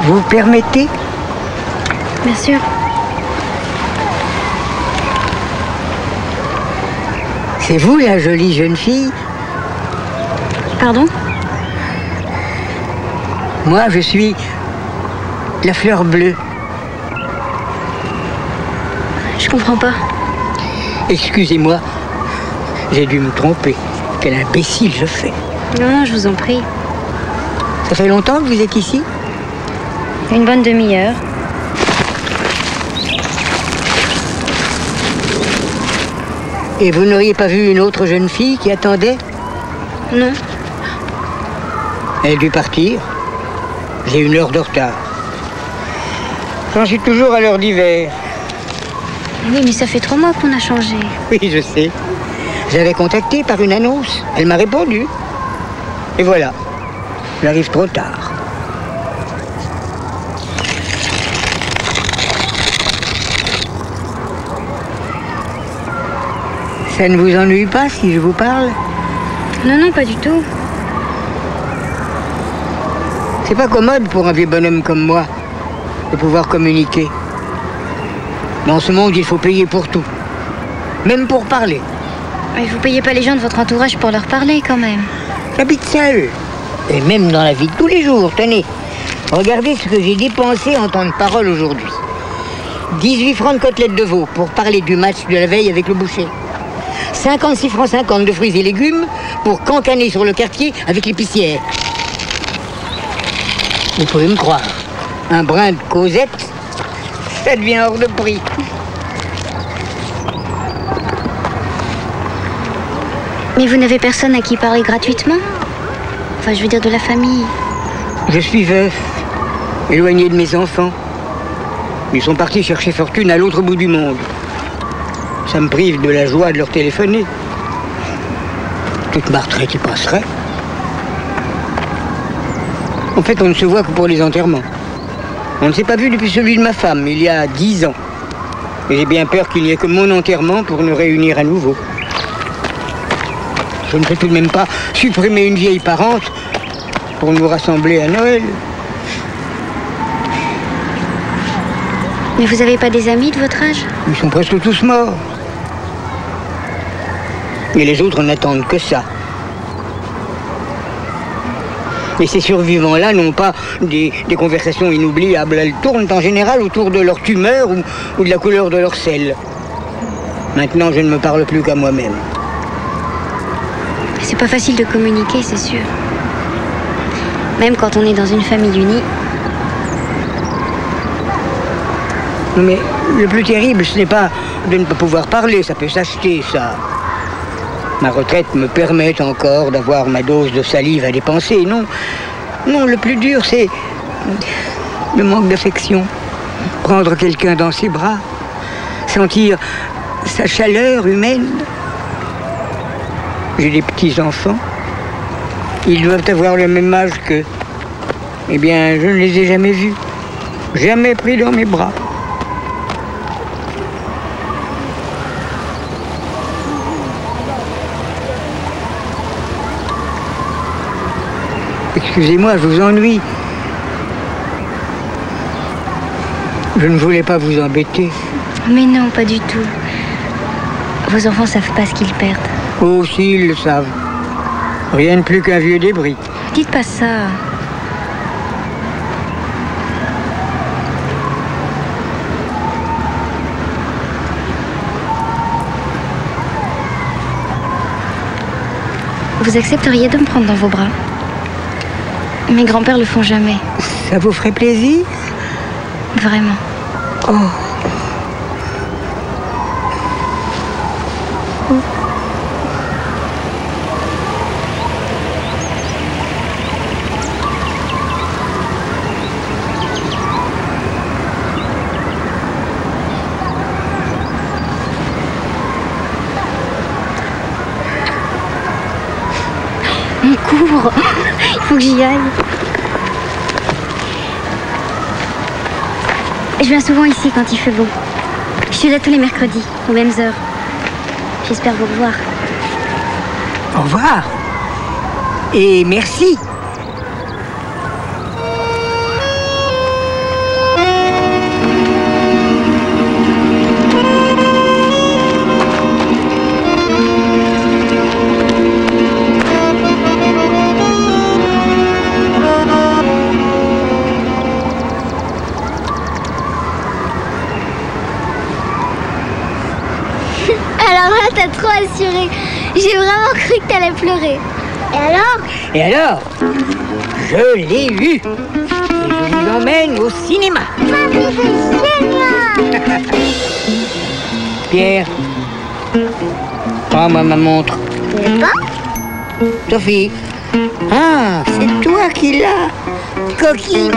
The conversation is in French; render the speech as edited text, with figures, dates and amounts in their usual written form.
Vous permettez? Bien sûr. C'est vous la jolie jeune fille? Pardon? Moi, je suis la fleur bleue. Je comprends pas. Excusez-moi, j'ai dû me tromper. Quel imbécile je fais. Non, non, je vous en prie. Ça fait longtemps que vous êtes ici? Une bonne demi-heure. Et vous n'auriez pas vu une autre jeune fille qui attendait? Non. Elle a dû partir. J'ai 1 heure de retard. J'en suis toujours à l'heure d'hiver. Oui, mais ça fait 3 mois qu'on a changé. Oui, je sais. J'avais contacté par une annonce. Elle m'a répondu. Et voilà. J'arrive trop tard. Ça ne vous ennuie pas si je vous parle? Non, non, pas du tout. C'est pas commode pour un vieux bonhomme comme moi de pouvoir communiquer. Dans ce monde, il faut payer pour tout. Même pour parler. Mais vous payez pas les gens de votre entourage pour leur parler, quand même. J'habite seul. Et même dans la vie de tous les jours, tenez. Regardez ce que j'ai dépensé en temps de parole aujourd'hui. 18 francs de côtelettes de veau pour parler du match de la veille avec le boucher. 56 francs 50 de fruits et légumes pour cancaner sur le quartier avec l'épicière. Vous pouvez me croire, un brin de causette, ça devient hors de prix. Mais vous n'avez personne à qui parler gratuitement? Enfin, je veux dire de la famille. Je suis veuf, éloigné de mes enfants. Ils sont partis chercher fortune à l'autre bout du monde. Ça me prive de la joie de leur téléphoner. Toute ma retraite y passerait. En fait, on ne se voit que pour les enterrements. On ne s'est pas vu depuis celui de ma femme, il y a 10 ans. Et j'ai bien peur qu'il n'y ait que mon enterrement pour nous réunir à nouveau. Je ne peux tout de même pas supprimer une vieille parente pour nous rassembler à Noël. Mais vous n'avez pas des amis de votre âge? Ils sont presque tous morts. Et les autres n'attendent que ça. Et ces survivants-là n'ont pas des conversations inoubliables. Elles tournent en général autour de leur tumeur ou de la couleur de leur sel. Maintenant, je ne me parle plus qu'à moi-même. C'est pas facile de communiquer, c'est sûr. Même quand on est dans une famille unie. Non mais le plus terrible, ce n'est pas de ne pas pouvoir parler, ça peut s'acheter, ça. Ma retraite me permet encore d'avoir ma dose de salive à dépenser, non. Non, le plus dur, c'est le manque d'affection. Prendre quelqu'un dans ses bras, sentir sa chaleur humaine. J'ai des petits-enfants. Ils doivent avoir le même âge qu'eux. Eh bien, je ne les ai jamais vus. Jamais pris dans mes bras. Excusez-moi, je vous ennuie. Je ne voulais pas vous embêter. Mais non, pas du tout. Vos enfants savent pas ce qu'ils perdent. Oh, si, ils le savent. Rien de plus qu'un vieux débris. Dites pas ça. Vous accepteriez de me prendre dans vos bras? Mes grands-pères le font jamais. Ça vous ferait plaisir? Vraiment. Oh. On court. Il faut que j'y aille. Je viens souvent ici quand il fait beau. Je suis là tous les mercredis, aux mêmes heures. J'espère vous revoir. Au revoir. Et merci. cru que t'allais pleurer. Et alors, je l'ai eu. Et je vous emmène au cinéma. Papy, c'est génial. Pierre, prends-moi ma montre. Tu veux pas? Sophie. Ah, c'est toi qui l'as, coquine.